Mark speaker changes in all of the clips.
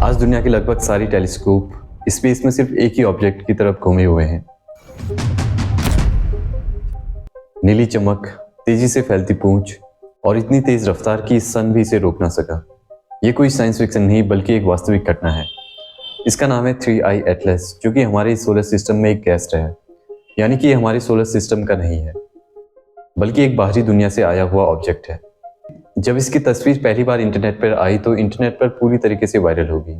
Speaker 1: आज दुनिया के लगभग सारी टेलीस्कोप स्पेस में सिर्फ एक ही ऑब्जेक्ट की तरफ घूमे हुए हैं। नीली चमक, तेजी से फैलती पूंछ और इतनी तेज रफ्तार कि सन भी इसे रोक ना सका। ये कोई साइंस फिक्शन नहीं बल्कि एक वास्तविक घटना है। इसका नाम है 3I एटलस, जो कि हमारे सोलर सिस्टम में एक गेस्ट है। यानी कि ये हमारे सोलर सिस्टम का नहीं है बल्कि एक बाहरी दुनिया से आया हुआ ऑब्जेक्ट है। जब इसकी तस्वीर पहली बार इंटरनेट पर आई तो इंटरनेट पर पूरी तरीके से वायरल हो गई।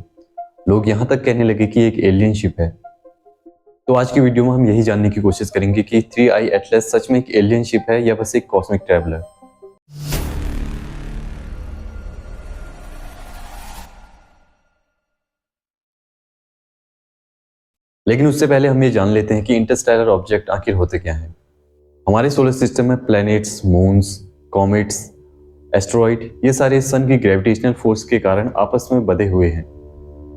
Speaker 1: लोग यहाँ तक कहने लगे कि एक एलियन शिप है। तो आज की वीडियो में हम यही जानने की कोशिश करेंगे कि 3I एटलस सच में एक एलियन शिप है या बस एक कॉस्मिक ट्रैवलर। लेकिन उससे पहले हम ये जान लेते हैं कि इंटरस्टेलर ऑब्जेक्ट आखिर होते क्या हैं। हमारे सोलर सिस्टम में प्लैनेट्स, मून्स, कॉमेट्स, एस्ट्रॉइड ये सारे सन की ग्रेविटेशनल फोर्स के कारण आपस में बंधे हुए हैं।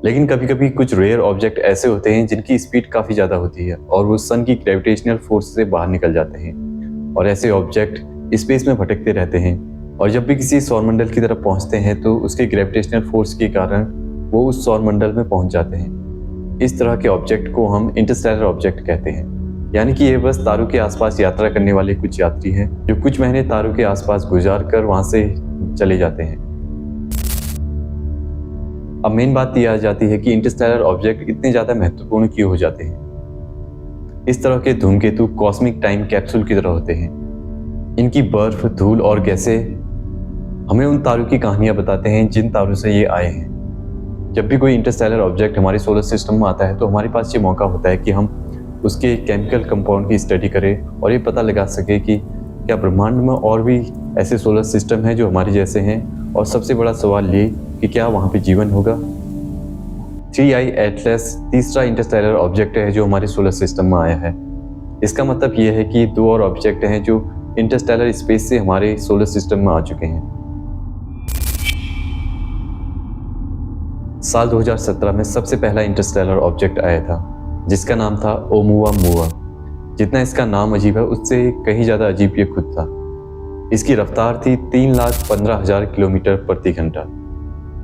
Speaker 1: लेकिन कभी कभी कुछ रेयर ऑब्जेक्ट ऐसे होते हैं जिनकी स्पीड काफ़ी ज़्यादा होती है और वो सन की ग्रेविटेशनल फोर्स से बाहर निकल जाते हैं और ऐसे ऑब्जेक्ट स्पेस में भटकते रहते हैं और जब भी किसी सौरमंडल की तरफ पहुंचते हैं तो उसके ग्रेविटेशनल फोर्स के कारण वो उस सौरमंडल में पहुंच जाते हैं। इस तरह के ऑब्जेक्ट को हम इंटरस्टेलर ऑब्जेक्ट कहते हैं। यानी कि ये बस तारों के आसपास यात्रा करने वाले कुछ यात्री हैं जो कुछ महीने तारों के आसपास गुजार कर वहां से चले जाते हैं। अब मेन बात यह आ जाती है कि इंटरस्टेलर ऑब्जेक्ट इतने ज़्यादा महत्वपूर्ण क्यों हो जाते हैं। इस तरह के धूमकेतु कॉस्मिक टाइम कैप्सूल की तरह होते हैं। इनकी बर्फ, धूल और गैसें हमें उन तारों की कहानियां बताते हैं जिन तारों से ये आए हैं। जब भी कोई इंटरस्टेलर ऑब्जेक्ट हमारे सोलर सिस्टम में आता है तो हमारे पास ये मौका होता है कि हम उसके केमिकल कंपाउंड की स्टडी करें और ये पता लगा सके कि क्या ब्रह्मांड में और भी ऐसे सोलर सिस्टम हैं जो हमारे जैसे हैं, और सबसे बड़ा सवाल ये कि क्या वहाँ पे जीवन होगा। 3I एटलस तीसरा इंटरस्टेलर ऑब्जेक्ट है जो हमारे सोलर सिस्टम में आया है। इसका मतलब ये है कि दो और ऑब्जेक्ट हैं जो इंटरस्टेलर स्पेस से हमारे सोलर सिस्टम में आ चुके हैं। साल 2017 में सबसे पहला इंटरस्टेलर ऑब्जेक्ट आया था जिसका नाम था ओमुवा। जितना इसका नाम अजीब है उससे कहीं ज़्यादा अजीब ये खुद था। इसकी रफ्तार थी 3,15,000 किलोमीटर प्रति घंटा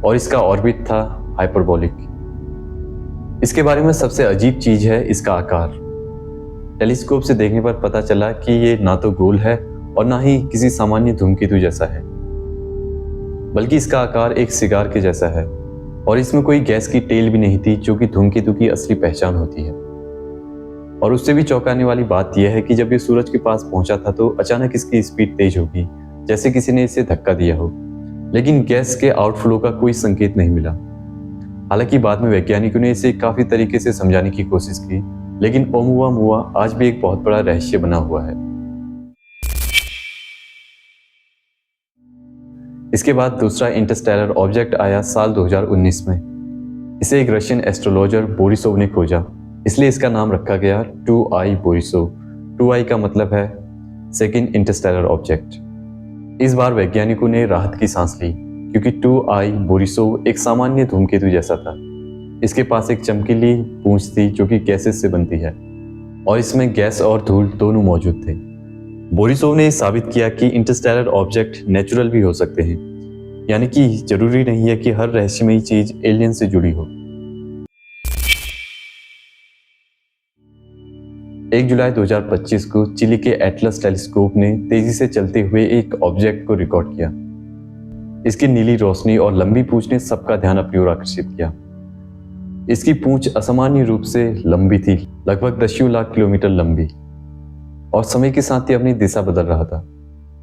Speaker 1: और इसका ऑर्बिट था हाइपरबोलिक। इसके बारे में सबसे अजीब चीज़ है इसका आकार। टेलीस्कोप से देखने पर पता चला कि ये ना तो गोल है और ना ही किसी सामान्य धूमकेतु जैसा है, बल्कि इसका आकार एक सिगार के जैसा है और इसमें कोई गैस की टेल भी नहीं थी जो कि धूमकेतु की असली पहचान होती है। और उससे भी चौंकाने वाली बात यह है कि जब ये सूरज के पास पहुंचा था तो अचानक इसकी स्पीड तेज होगी जैसे किसी ने इसे धक्का दिया हो, लेकिन गैस के आउटफ्लो का कोई संकेत नहीं मिला। हालांकि बाद में वैज्ञानिकों ने इसे काफी तरीके से समझाने की कोशिश की, लेकिन ओमुवा आज भी एक बहुत बड़ा रहस्य बना हुआ है। इसके बाद दूसरा इंटरस्टेलर ऑब्जेक्ट आया साल 2019 में। इसे एक रशियन एस्ट्रोलॉजर बोरिसोव ने खोजा, इसलिए इसका नाम रखा गया 2I बोरिसोव। 2I का मतलब है सेकंड इंटरस्टेलर ऑब्जेक्ट। इस बार वैज्ञानिकों ने राहत की सांस ली क्योंकि 2I बोरिसोव एक सामान्य धूमकेतु जैसा था। इसके पास एक चमकीली पूंछ थी जो कि गैसेस से बनती है और इसमें गैस और धूल दोनों मौजूद थे। बोरिसोव ने साबित किया कि इंटरस्टेलर ऑब्जेक्ट नेचुरल भी हो सकते हैं, यानी कि जरूरी नहीं है कि हर रहस्यमयी चीज एलियन से जुड़ी हो। 1 जुलाई 2025 को चिली के एटलस टेलीस्कोप ने तेजी से चलते हुए एक ऑब्जेक्ट को रिकॉर्ड किया। इसकी नीली रोशनी और लंबी पूंछ ने सबका ध्यान अपनी ओर आकर्षित किया। इसकी पूंछ असामान्य रूप से लंबी थी, लगभग 10 लाख किलोमीटर लंबी, और समय के साथ ही अपनी दिशा बदल रहा था।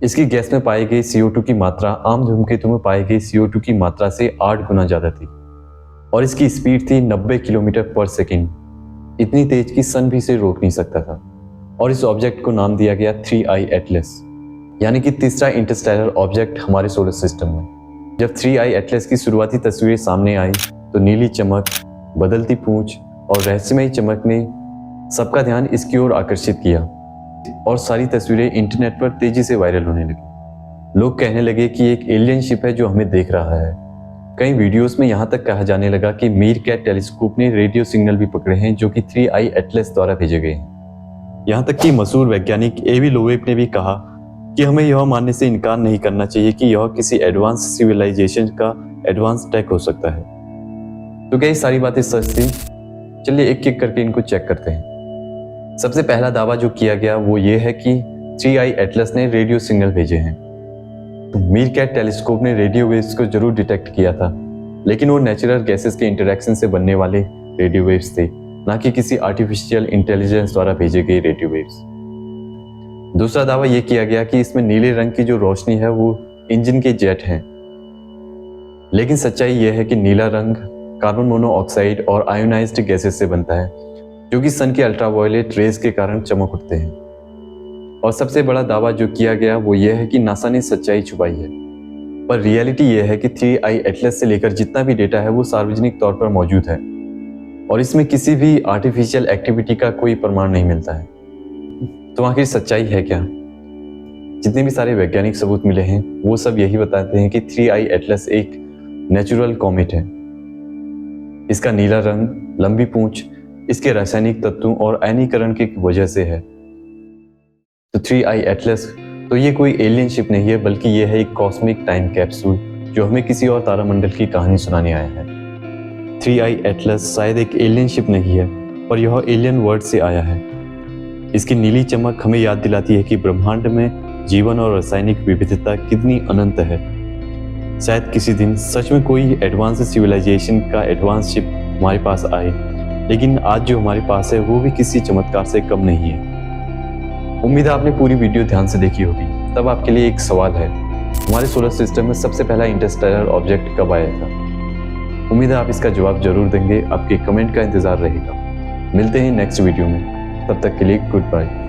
Speaker 1: इसकी गैस में पाई गई CO2 की मात्रा आम धूमकेतु में पाई गई CO2 की मात्रा से 8 गुना ज्यादा थी और इसकी स्पीड थी 90 किलोमीटर पर सेकंड। इतनी तेज कि सन भी इसे रोक नहीं सकता था और इस ऑब्जेक्ट को नाम दिया गया 3I एटलस, यानी कि तीसरा इंटरस्टेलर ऑब्जेक्ट हमारे सोलर सिस्टम में। जब 3I एटलस की शुरुआती तस्वीरें सामने आई तो नीली चमक, बदलती पूंछ और रहस्यमयी चमक ने सबका ध्यान इसकी ओर आकर्षित किया और सारी तस्वीरें इंटरनेट पर तेजी से वायरल होने लगी। लोग कहने लगे कि एक एलियन शिप है जो हमें देख रहा है। कई वीडियोस में यहाँ तक कहा जाने लगा कि मीरकैट टेलीस्कोप ने रेडियो सिग्नल भी पकड़े हैं जो कि 3I एटलस द्वारा भेजे गए हैं। यहाँ तक कि मशहूर वैज्ञानिक A.V. लोवेब ने भी कहा कि हमें यह मानने से इनकार नहीं करना चाहिए कि यह किसी एडवांस सिविलाइजेशन का एडवांस टेक हो सकता है। तो क्या ये सारी बातें सच थी? चलिए एक एक करके इनको चेक करते हैं। सबसे पहला दावा जो किया गया वो ये है कि 3i एटलस ने रेडियो सिग्नल भेजे हैं। मीरकैट टेलीस्कोप ने रेडियो वेव्स को जरूर डिटेक्ट किया था, लेकिन वो नेचुरल गैसेस के इंटरेक्शन से बनने वाले रेडियो वेव्स थे, ना कि किसी आर्टिफिशियल इंटेलिजेंस द्वारा भेजे गए रेडियो वेव्स। दूसरा दावा यह किया गया कि इसमें नीले रंग की जो रोशनी है वो इंजन के जेट हैं, लेकिन सच्चाई यह है कि नीला रंग कार्बन मोनोऑक्साइड और आयोनाइज्ड गैसेस से बनता है, जो कि सन के अल्ट्रावायलेट रेज के कारण चमक उठते हैं। और सबसे बड़ा दावा जो किया गया वो यह है कि नासा ने सच्चाई छुपाई है, पर रियलिटी यह है कि 3i एटलस से लेकर जितना भी डेटा है वो सार्वजनिक तौर पर मौजूद है और इसमें किसी भी आर्टिफिशियल एक्टिविटी का कोई प्रमाण नहीं मिलता है। तो आखिर सच्चाई है क्या? जितने भी सारे वैज्ञानिक सबूत मिले हैं वो सब यही बताते हैं कि 3i एटलस एक नेचुरल कॉमेट है। इसका नीला रंग, लंबी पूंछ इसके रासायनिक तत्वों और आयनीकरण की वजह से है। तो 3i एटलस तो ये कोई एलियन शिप नहीं है, बल्कि ये है एक कॉस्मिक टाइम कैप्सूल जो हमें किसी और तारामंडल की कहानी सुनाने आया है। 3i एटलस शायद एक एलियन शिप नहीं है, पर यह एलियन वर्ड से आया है। इसकी नीली चमक हमें याद दिलाती है कि ब्रह्मांड में जीवन और रासायनिक विविधता कितनी अनंत है। शायद किसी दिन सच में कोई एडवांस सिविलाइजेशन का एडवांस शिप हमारे पास आए, लेकिन आज जो हमारे पास है वो भी किसी चमत्कार से कम नहीं है। उम्मीद है आपने पूरी वीडियो ध्यान से देखी होगी। तब आपके लिए एक सवाल है, हमारे सोलर सिस्टम में सबसे पहला इंटरस्टेलर ऑब्जेक्ट कब आया था? उम्मीद है आप इसका जवाब जरूर देंगे। आपके कमेंट का इंतजार रहेगा। मिलते हैं नेक्स्ट वीडियो में, तब तक के लिए गुड बाय।